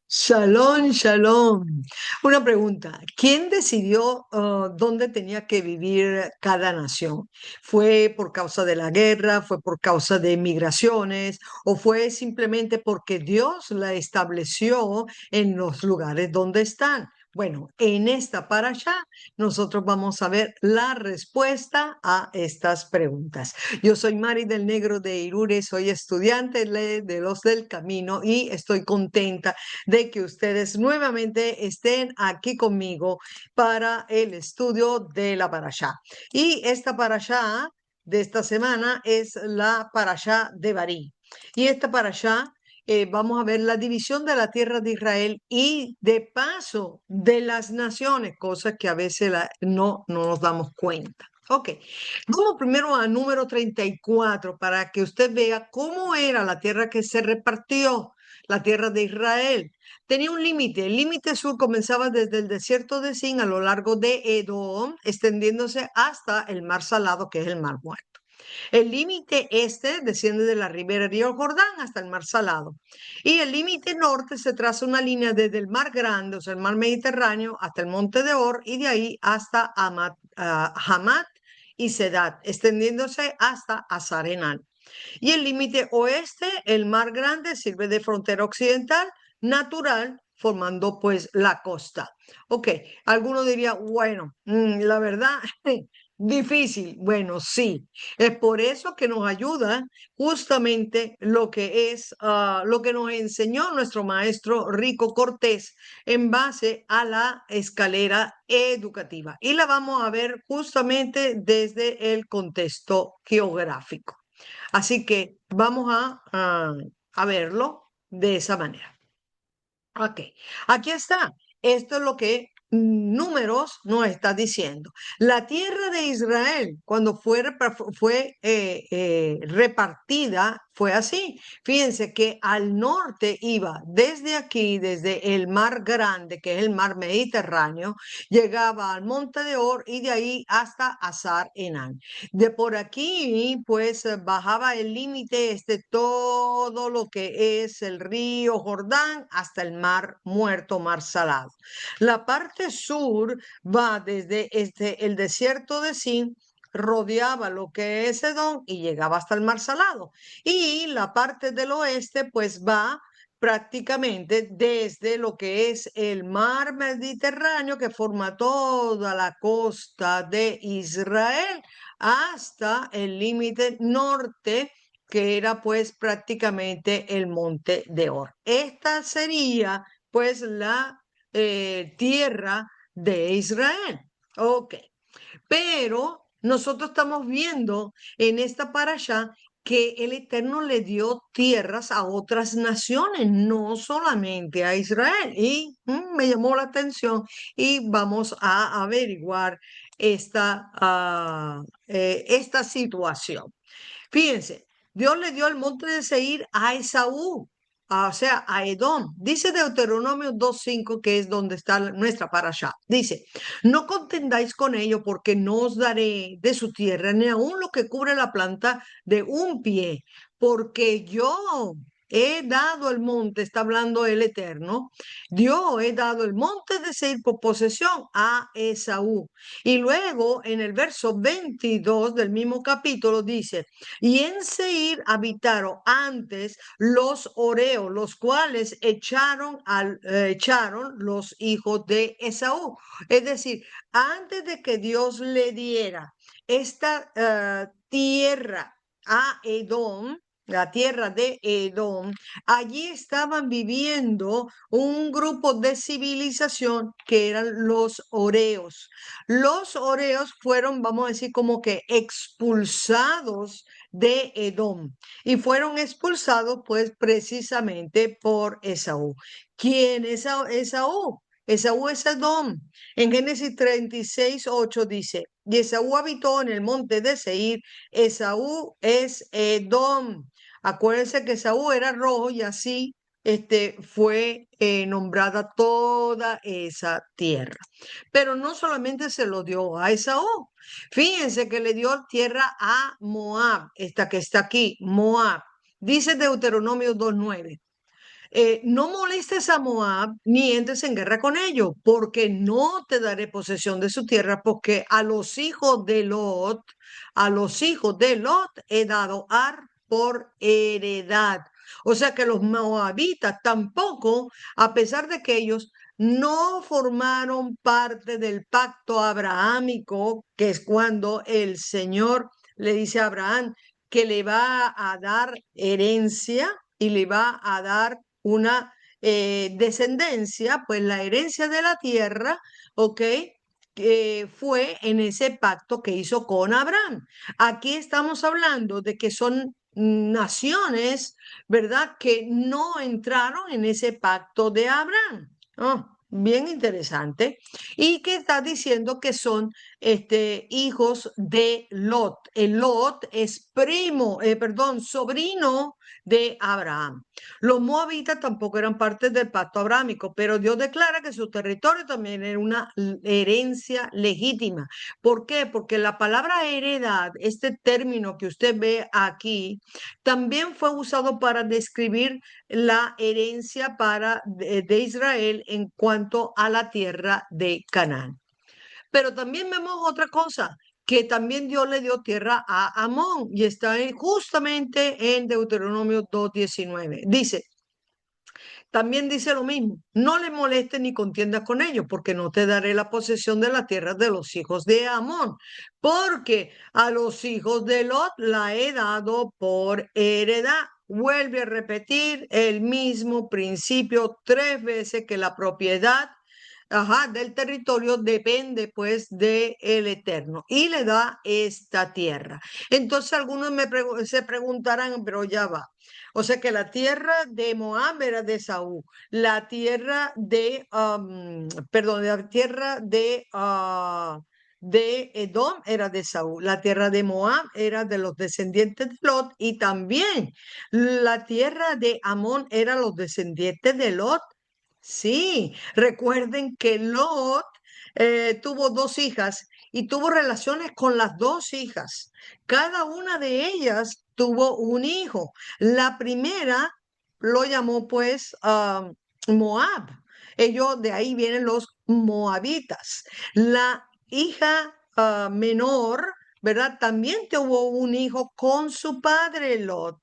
Shalom, shalom. Una pregunta. ¿Quién decidió dónde tenía que vivir cada nación? ¿Fue por causa de la guerra? ¿Fue por causa de migraciones? ¿O fue simplemente porque Dios la estableció en los lugares donde están? Bueno, en esta parasha nosotros vamos a ver la respuesta a estas preguntas. Yo soy Mari del Negro de Irure, soy estudiante de los del Camino y estoy contenta de que ustedes nuevamente estén aquí conmigo para el estudio de la parashá. Y esta parashá de esta semana es la parashá de Barí. Y esta parashá vamos a ver la división de la tierra de Israel y de paso de las naciones, cosas que a veces no nos damos cuenta. Ok, vamos primero a número 34 para que usted vea cómo era la tierra que se repartió, la tierra de Israel. Tenía un límite. El límite sur comenzaba desde el desierto de Sin a lo largo de Edom, extendiéndose hasta el mar Salado, que es el mar Muerto. El límite este desciende de la ribera río Jordán hasta el mar Salado. Y el límite norte se traza una línea desde el mar Grande, o sea, el mar Mediterráneo, hasta el monte de Or y de ahí hasta Hamat y Sedat, extendiéndose hasta Azarenán. Y el límite oeste, el mar Grande, sirve de frontera occidental natural, formando pues la costa. Ok, alguno diría, bueno, la verdad, difícil. Bueno, sí, es por eso que nos ayuda justamente lo que es lo que nos enseñó nuestro maestro Rico Cortés en base a la escalera educativa. Y la vamos a ver justamente desde el contexto geográfico. Así que vamos a verlo de esa manera. Ok, aquí está. Esto es lo que Números nos está diciendo. La tierra de Israel, cuando fue repartida, fue así. Fíjense que al norte iba desde aquí, desde el mar Grande, que es el mar Mediterráneo, llegaba al monte de Or y de ahí hasta Azar Enán. De por aquí, pues bajaba el límite todo lo que es el río Jordán hasta el mar Muerto, mar Salado. La parte sur va desde el desierto de Sin, rodeaba lo que es Edom y llegaba hasta el mar Salado. Y la parte del oeste, pues va prácticamente desde lo que es el mar Mediterráneo que forma toda la costa de Israel hasta el límite norte, que era pues prácticamente el monte de Or. Esta sería pues la tierra de Israel. Ok, pero nosotros estamos viendo en esta parasha que el Eterno le dio tierras a otras naciones, no solamente a Israel. Y me llamó la atención y vamos a averiguar esta situación. Fíjense, Dios le dio el monte de Seir a Esaú, o sea, a Edom. Dice Deuteronomio 2:5, que es donde está nuestra parasha. Dice, no contendáis con ello porque no os daré de su tierra ni aun lo que cubre la planta de un pie, porque yo he dado el monte, está hablando el Eterno, yo he dado el monte de Seir por posesión a Esaú. Y luego en el verso 22 del mismo capítulo dice, y en Seir habitaron antes los oreos, los cuales echaron los hijos de Esaú. Es decir, antes de que Dios le diera esta tierra a Edom, la tierra de Edom, allí estaban viviendo un grupo de civilización que eran los oreos. Los oreos fueron, vamos a decir, como que expulsados de Edom y fueron expulsados pues precisamente por Esaú. ¿Quién es Esaú? Esaú es Edom. En Génesis 36:8 dice, y Esaú habitó en el monte de Seir. Esaú es Edom. Acuérdense que Esaú era rojo y así fue nombrada toda esa tierra. Pero no solamente se lo dio a Esaú. Fíjense que le dio tierra a Moab, esta que está aquí, Moab. Dice Deuteronomio 2:9. no molestes a Moab ni entres en guerra con ellos, porque no te daré posesión de su tierra, porque a los hijos de Lot he dado Ar por heredad. O sea que los moabitas tampoco, a pesar de que ellos no formaron parte del pacto abrahámico, que es cuando el Señor le dice a Abraham que le va a dar herencia y le va a dar una descendencia, pues la herencia de la tierra, ¿ok? Fue en ese pacto que hizo con Abraham. Aquí estamos hablando de que son naciones, ¿verdad? Que no entraron en ese pacto de Abraham. Oh, bien interesante. Y que está diciendo que son hijos de Lot. El Lot es perdón, sobrino de Abraham. Los moabitas tampoco eran parte del pacto abrámico, pero Dios declara que su territorio también era una herencia legítima. ¿Por qué? Porque la palabra heredad, este término que usted ve aquí, también fue usado para describir la herencia de Israel en cuanto a la tierra de Canaán. Pero también vemos otra cosa, que también Dios le dio tierra a Amón y está justamente en Deuteronomio 2:19. También dice lo mismo, no le molestes ni contiendas con ellos, porque no te daré la posesión de la tierra de los hijos de Amón, porque a los hijos de Lot la he dado por heredad. Vuelve a repetir el mismo principio 3 veces que la propiedad, ajá, del territorio depende pues de el Eterno y le da esta tierra. Entonces algunos se preguntarán, pero ya va. O sea que la tierra de Moab era de Saúl, la tierra perdón, la tierra de Edom era de Saúl, la tierra de Moab era de los descendientes de Lot y también la tierra de Amón era los descendientes de Lot. Sí, recuerden que Lot tuvo dos hijas y tuvo relaciones con las dos hijas. Cada una de ellas tuvo un hijo. La primera lo llamó pues Moab. Ellos, de ahí vienen los moabitas. La hija menor, ¿verdad? También tuvo un hijo con su padre Lot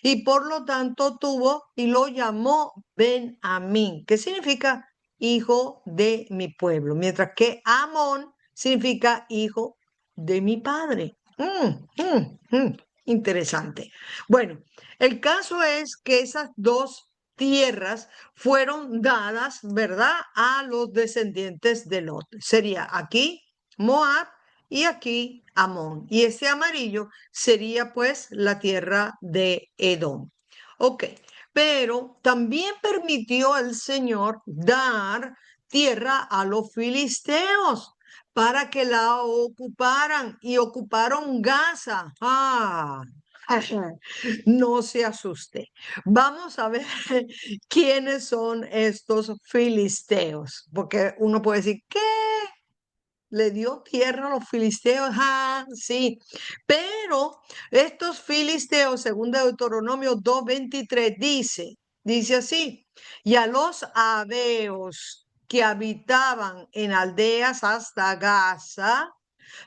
y por lo tanto tuvo y lo llamó Ben-Amín, que significa hijo de mi pueblo, mientras que Amón significa hijo de mi padre. Interesante. Bueno, el caso es que esas dos tierras fueron dadas, ¿verdad?, a los descendientes de Lot. Sería aquí Moab y aquí Amón. Y ese amarillo sería pues la tierra de Edom. Ok, pero también permitió el Señor dar tierra a los filisteos para que la ocuparan y ocuparon Gaza. No se asuste. Vamos a ver quiénes son estos filisteos, porque uno puede decir, ¿qué? ¿Le dio tierra a los filisteos? Ah, sí. Pero estos filisteos, según Deuteronomio 2:23, dice así, y a los aveos que habitaban en aldeas hasta Gaza,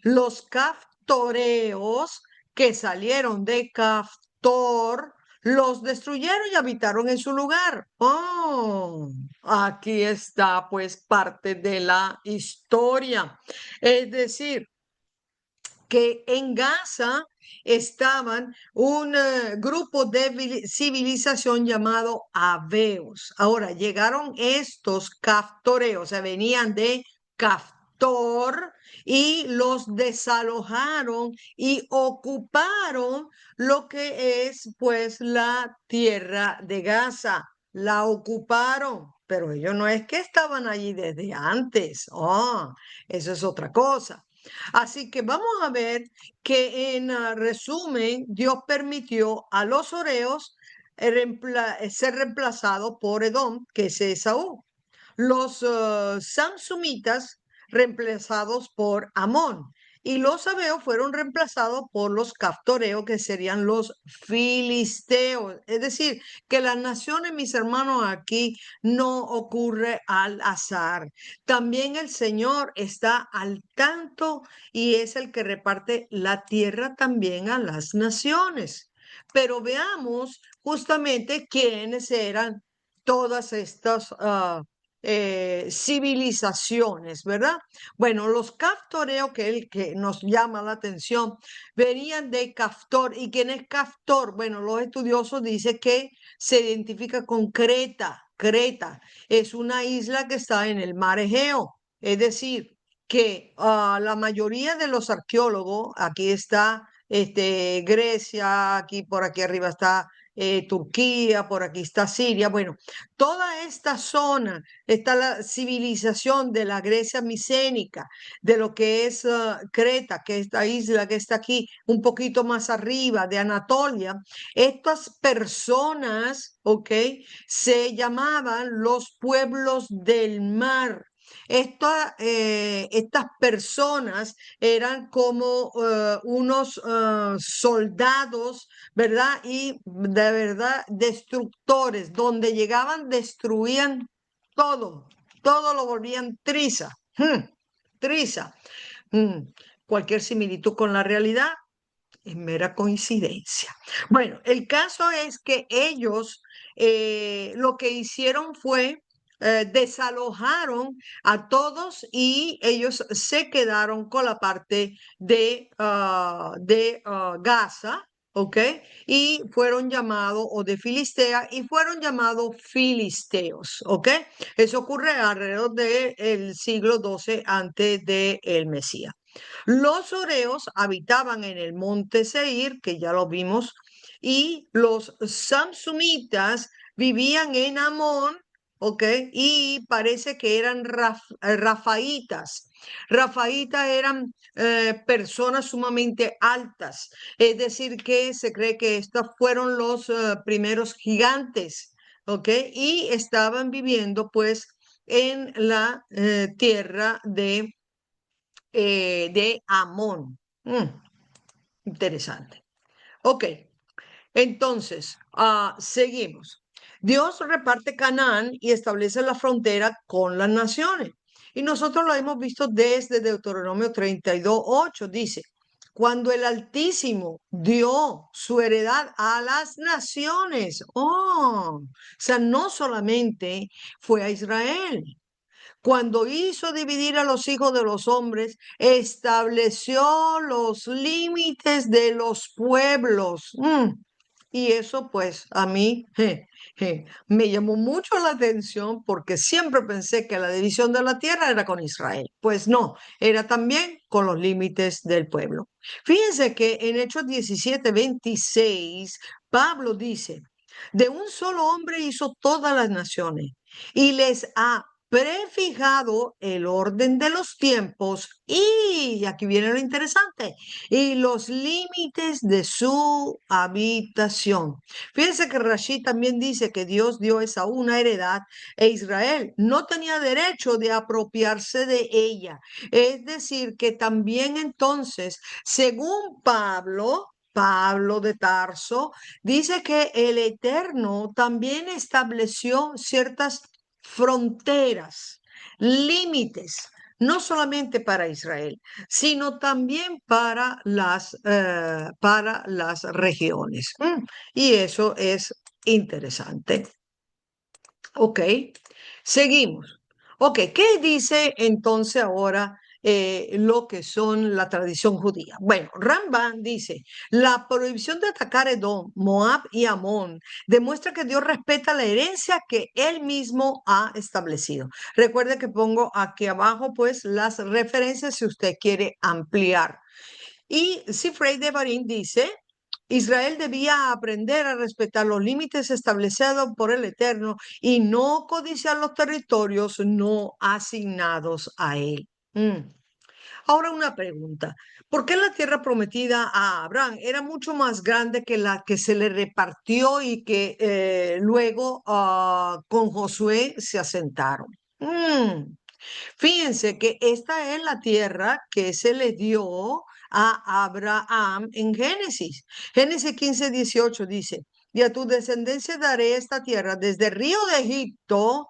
los caftoreos que salieron de Caftor, los destruyeron y habitaron en su lugar. Oh, aquí está pues parte de la historia. Es decir, que en Gaza estaban un grupo de civilización llamado Aveos. Ahora llegaron estos caftoreos, o sea, venían de Caftor y los desalojaron y ocuparon lo que es pues la tierra de Gaza. La ocuparon, pero ellos no es que estaban allí desde antes. Oh, eso es otra cosa. Así que vamos a ver que en resumen, Dios permitió a los oreos ser reemplazados por Edom, que es Esaú. Los samsumitas reemplazados por Amón Y los sabeos fueron reemplazados por los caftoreos, que serían los filisteos. Es decir, que las naciones, mis hermanos, aquí no ocurre al azar. También el Señor está al tanto y es el que reparte la tierra también a las naciones. Pero veamos justamente quiénes eran todas estas civilizaciones, ¿verdad? Bueno, los caftoreos, que es el que nos llama la atención, venían de Caftor. ¿Y quién es Caftor? Bueno, los estudiosos dicen que se identifica con Creta. Creta es una isla que está en el mar Egeo. Es decir, que la mayoría de los arqueólogos, aquí está Grecia, aquí por aquí arriba está Turquía, por aquí está Siria. Bueno, toda esta zona está la civilización de la Grecia micénica, de lo que es Creta, que es esta isla que está aquí, un poquito más arriba de Anatolia. Estas personas, ¿ok? Se llamaban los pueblos del mar. Estas personas eran como unos soldados, ¿verdad? Y de verdad destructores, donde llegaban, destruían todo, todo lo volvían triza, triza. Mm, Cualquier similitud con la realidad es mera coincidencia. Bueno, el caso es que ellos lo que hicieron fue desalojaron a todos y ellos se quedaron con la parte de Gaza, ¿ok? Y fueron llamados, o de Filistea, y fueron llamados filisteos, ¿ok? Eso ocurre alrededor del siglo XII antes del Mesías. Los oreos habitaban en el monte Seir, que ya lo vimos, y los samsumitas vivían en Amón, ¿ok? Y parece que eran rafaitas. Rafaitas eran personas sumamente altas, es decir, que se cree que estos fueron los primeros gigantes, ¿ok? Y estaban viviendo pues en la tierra de Amón. Interesante. Ok, entonces, seguimos. Dios reparte Canaán y establece la frontera con las naciones. Y nosotros lo hemos visto desde Deuteronomio 32:8. Dice, cuando el Altísimo dio su heredad a las naciones. O sea, no solamente fue a Israel. Cuando hizo dividir a los hijos de los hombres, estableció los límites de los pueblos. Y eso pues a mí me llamó mucho la atención porque siempre pensé que la división de la tierra era con Israel. Pues no, era también con los límites del pueblo. Fíjense que en Hechos 17:26, Pablo dice, de un solo hombre hizo todas las naciones y les ha prefijado el orden de los tiempos y aquí viene lo interesante, y los límites de su habitación. Fíjense que Rashi también dice que Dios dio esa una heredad e Israel no tenía derecho de apropiarse de ella. Es decir, que también entonces, según Pablo de Tarso, dice que el Eterno también estableció ciertas fronteras, límites, no solamente para Israel, sino también para las regiones. Y eso es interesante. Ok, seguimos. Ok, ¿qué dice entonces ahora lo que son la tradición judía? Bueno, Ramban dice, la prohibición de atacar Edom, Moab y Amón demuestra que Dios respeta la herencia que él mismo ha establecido. Recuerde que pongo aquí abajo pues las referencias si usted quiere ampliar. Y Sifrei de Barín dice, Israel debía aprender a respetar los límites establecidos por el Eterno y no codiciar los territorios no asignados a él. Ahora una pregunta. ¿Por qué la tierra prometida a Abraham era mucho más grande que la que se le repartió y que luego con Josué se asentaron? Fíjense que esta es la tierra que se le dio a Abraham en Génesis. Génesis 15:18 dice, y a tu descendencia daré esta tierra desde el río de Egipto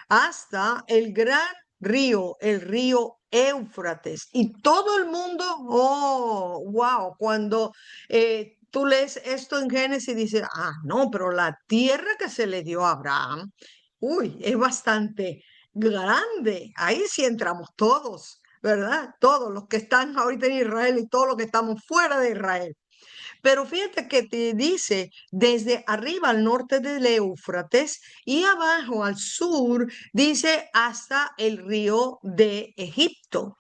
hasta el gran río, el río Éufrates. Y todo el mundo, oh, wow, cuando tú lees esto en Génesis, dices, ah, no, pero la tierra que se le dio a Abraham, uy, es bastante grande. Ahí sí entramos todos, ¿verdad? Todos los que están ahorita en Israel y todos los que estamos fuera de Israel. Pero fíjate que te dice desde arriba al norte del Éufrates y abajo al sur dice hasta el río de Egipto.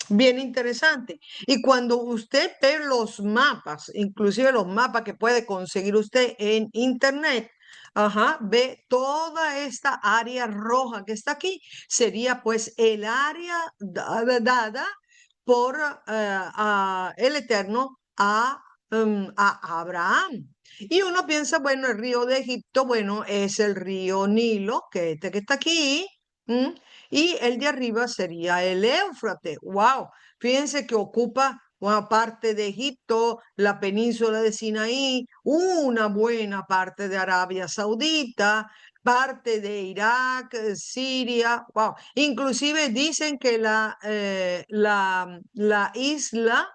Bien interesante. Y cuando usted ve los mapas, inclusive los mapas que puede conseguir usted en internet, ajá, ve toda esta área roja que está aquí, sería pues el área dada por el Eterno a Abraham. Y uno piensa, bueno, el río de Egipto, bueno, es el río Nilo, que está aquí, ¿m? Y el de arriba sería el Éufrates. Wow, fíjense que ocupa una parte de Egipto, la península de Sinaí, una buena parte de Arabia Saudita, parte de Irak, Siria, wow. Inclusive dicen que la isla,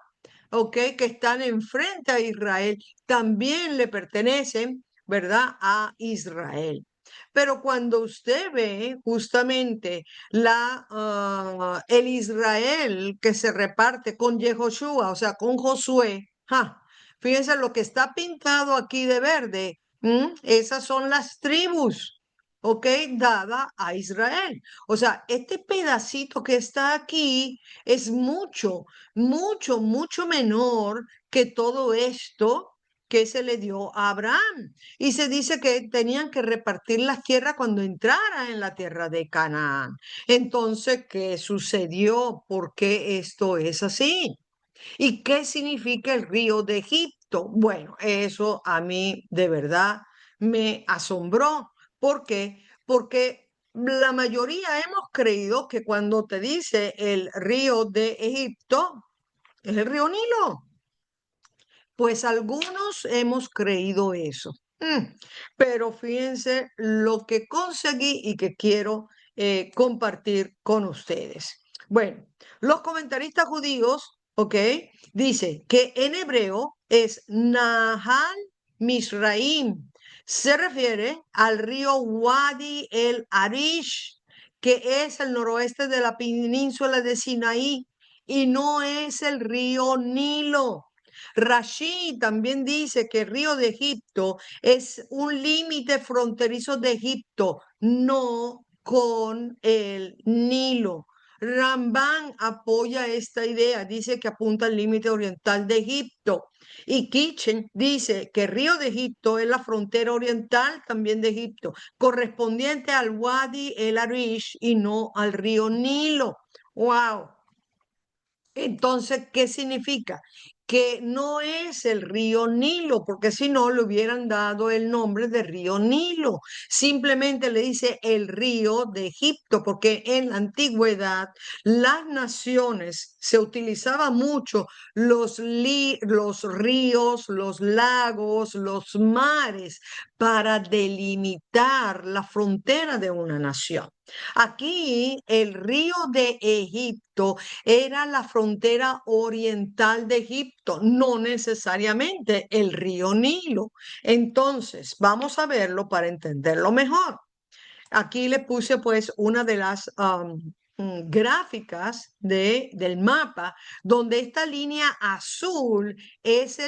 ok, que están enfrente a Israel, también le pertenecen, ¿verdad?, a Israel. Pero cuando usted ve justamente el Israel que se reparte con Yehoshua, o sea, con Josué, ¡ja! Fíjense lo que está pintado aquí de verde. Esas son las tribus, ¿ok? Dada a Israel. O sea, este pedacito que está aquí es mucho, mucho, mucho menor que todo esto que se le dio a Abraham. Y se dice que tenían que repartir las tierras cuando entrara en la tierra de Canaán. Entonces, ¿qué sucedió? ¿Por qué esto es así? ¿Y qué significa el río de Egipto? Bueno, eso a mí de verdad me asombró. ¿Por qué? Porque la mayoría hemos creído que cuando te dice el río de Egipto, es el río Nilo. Pues algunos hemos creído eso. Pero fíjense lo que conseguí y que quiero compartir con ustedes. Bueno, los comentaristas judíos, ¿ok? Dice que en hebreo es Nahal Misraim. Se refiere al río Wadi el Arish, que es el noroeste de la península de Sinaí, y no es el río Nilo. Rashi también dice que el río de Egipto es un límite fronterizo de Egipto, no con el Nilo. Ramban apoya esta idea, dice que apunta al límite oriental de Egipto. Y Kitchen dice que el río de Egipto es la frontera oriental también de Egipto, correspondiente al Wadi el Arish y no al río Nilo. ¡Wow! Entonces, ¿qué significa? Que no es el río Nilo, porque si no le hubieran dado el nombre de río Nilo. Simplemente le dice el río de Egipto, porque en la antigüedad las naciones se utilizaba mucho los ríos, los lagos, los mares para delimitar la frontera de una nación. Aquí el río de Egipto era la frontera oriental de Egipto, no necesariamente el río Nilo. Entonces, vamos a verlo para entenderlo mejor. Aquí le puse pues una de las gráficas del mapa, donde esta línea azul es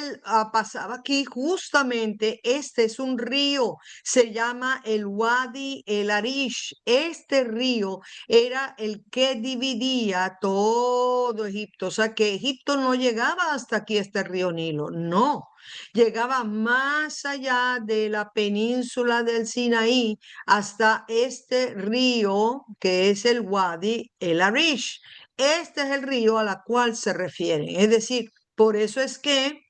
pasaba aquí justamente, este es un río, se llama el Wadi el Arish. Este río era el que dividía todo Egipto, o sea que Egipto no llegaba hasta aquí, este río Nilo, no. Llegaba más allá de la península del Sinaí hasta este río que es el Wadi el Arish. Este es el río a la cual se refieren. Es decir, por eso es que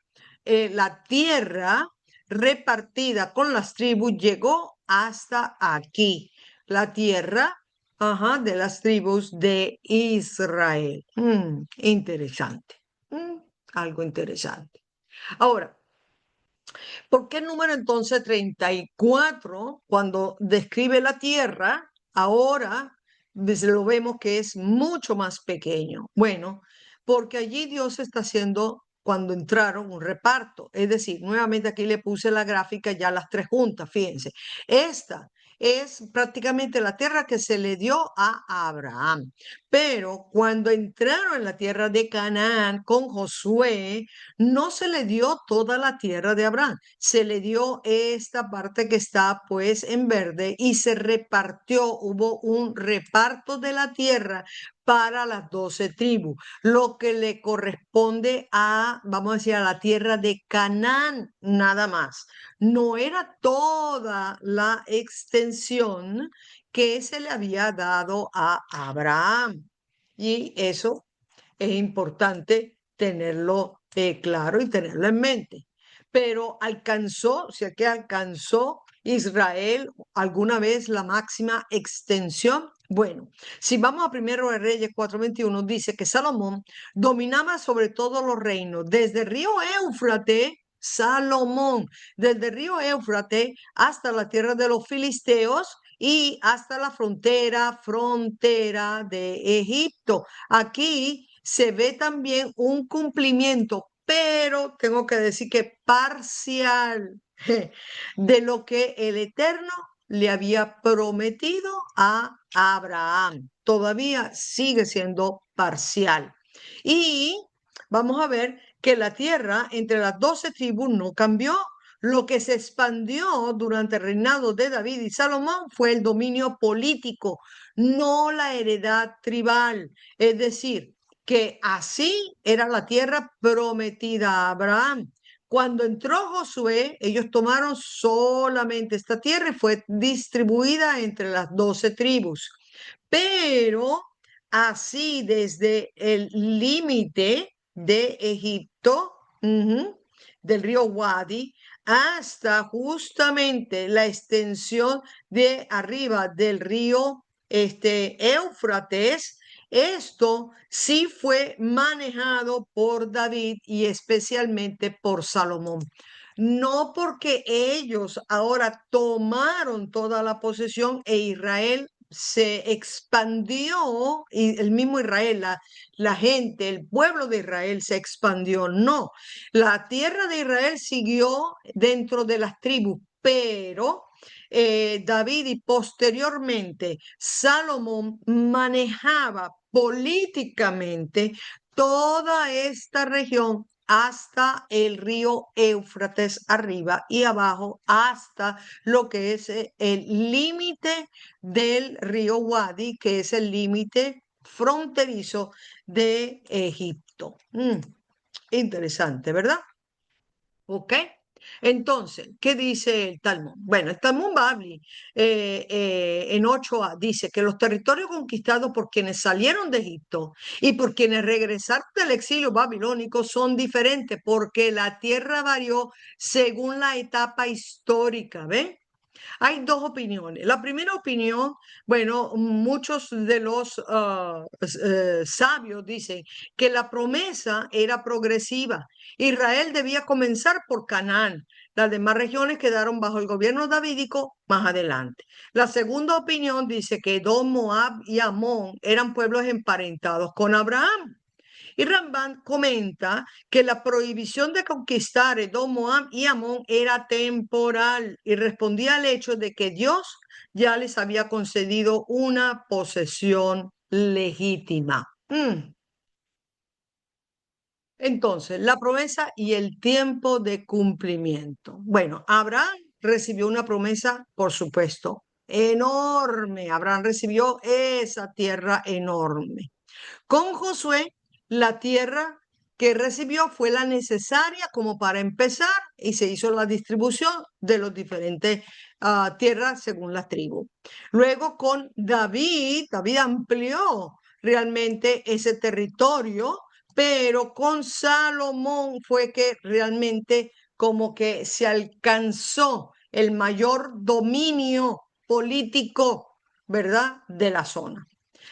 la tierra repartida con las tribus llegó hasta aquí. La tierra ajá, de las tribus de Israel. Interesante. Mm, algo interesante. Ahora, ¿por qué el número entonces 34, cuando describe la tierra, ahora lo vemos que es mucho más pequeño? Bueno, porque allí Dios está haciendo, cuando entraron, un reparto. Es decir, nuevamente aquí le puse la gráfica ya las tres juntas, fíjense. Esta es prácticamente la tierra que se le dio a Abraham. Pero cuando entraron en la tierra de Canaán con Josué, no se le dio toda la tierra de Abraham, se le dio esta parte que está pues en verde y se repartió, hubo un reparto de la tierra para las 12 tribus, lo que le corresponde a, vamos a decir, a la tierra de Canaán, nada más. No era toda la extensión que se le había dado a Abraham. Y eso es importante tenerlo claro y tenerlo en mente. Pero alcanzó, o sea que alcanzó Israel alguna vez la máxima extensión. Bueno, si vamos a Primero de Reyes 4:21, dice que Salomón dominaba sobre todos los reinos, desde el río Éufrates, Salomón, desde el río Éufrates hasta la tierra de los filisteos y hasta la frontera de Egipto. Aquí se ve también un cumplimiento, pero tengo que decir que parcial de lo que el Eterno le había prometido a Abraham. Todavía sigue siendo parcial. Y vamos a ver que la tierra entre las 12 tribus no cambió. Lo que se expandió durante el reinado de David y Salomón fue el dominio político, no la heredad tribal. Es decir, que así era la tierra prometida a Abraham. Cuando entró Josué, ellos tomaron solamente esta tierra y fue distribuida entre las 12 tribus. Pero así desde el límite de Egipto, del río Wadi, hasta justamente la extensión de arriba del río Éufrates, esto sí fue manejado por David y especialmente por Salomón. No porque ellos ahora tomaron toda la posesión e Israel se expandió, y el mismo Israel, la gente, el pueblo de Israel se expandió. No, la tierra de Israel siguió dentro de las tribus, pero David y posteriormente Salomón manejaba políticamente toda esta región hasta el río Éufrates arriba y abajo hasta lo que es el límite del río Wadi, que es el límite fronterizo de Egipto. Interesante, ¿verdad? ¿Ok? Entonces, ¿qué dice el Talmud? Bueno, el Talmud Babli en 8a dice que los territorios conquistados por quienes salieron de Egipto y por quienes regresaron del exilio babilónico son diferentes porque la tierra varió según la etapa histórica, ¿ven? Hay dos opiniones. La primera opinión, bueno, muchos de los sabios dicen que la promesa era progresiva. Israel debía comenzar por Canaán. Las demás regiones quedaron bajo el gobierno davídico más adelante. La segunda opinión dice que Edom, Moab y Amón eran pueblos emparentados con Abraham. Y Ramban comenta que la prohibición de conquistar Edom, Moab y Amón era temporal y respondía al hecho de que Dios ya les había concedido una posesión legítima. Entonces, la promesa y el tiempo de cumplimiento. Bueno, Abraham recibió una promesa, por supuesto, enorme. Abraham recibió esa tierra enorme. Con Josué, la tierra que recibió fue la necesaria como para empezar y se hizo la distribución de los diferentes tierras según las tribus. Luego con David, David amplió realmente ese territorio, pero con Salomón fue que realmente como que se alcanzó el mayor dominio político ¿verdad? De la zona.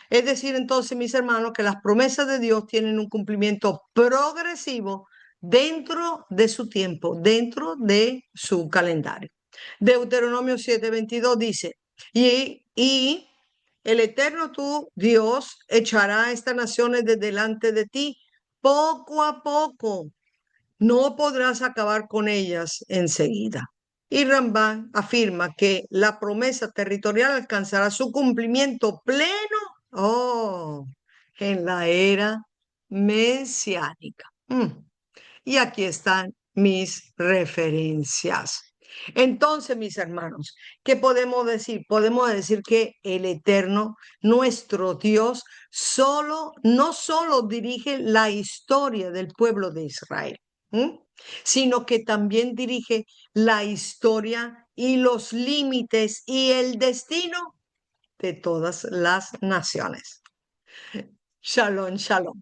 Es decir, entonces, mis hermanos, que las promesas de Dios tienen un cumplimiento progresivo dentro de su tiempo, dentro de su calendario. Deuteronomio 7:22 dice, y el eterno tu Dios echará estas naciones de delante de ti poco a poco. No podrás acabar con ellas enseguida. Y Rambán afirma que la promesa territorial alcanzará su cumplimiento pleno, oh, en la era mesiánica. Y aquí están mis referencias. Entonces, mis hermanos, ¿qué podemos decir? Podemos decir que el Eterno, nuestro Dios, no solo dirige la historia del pueblo de Israel, ¿m? Sino que también dirige la historia y los límites y el destino de todas las naciones. Shalom, shalom.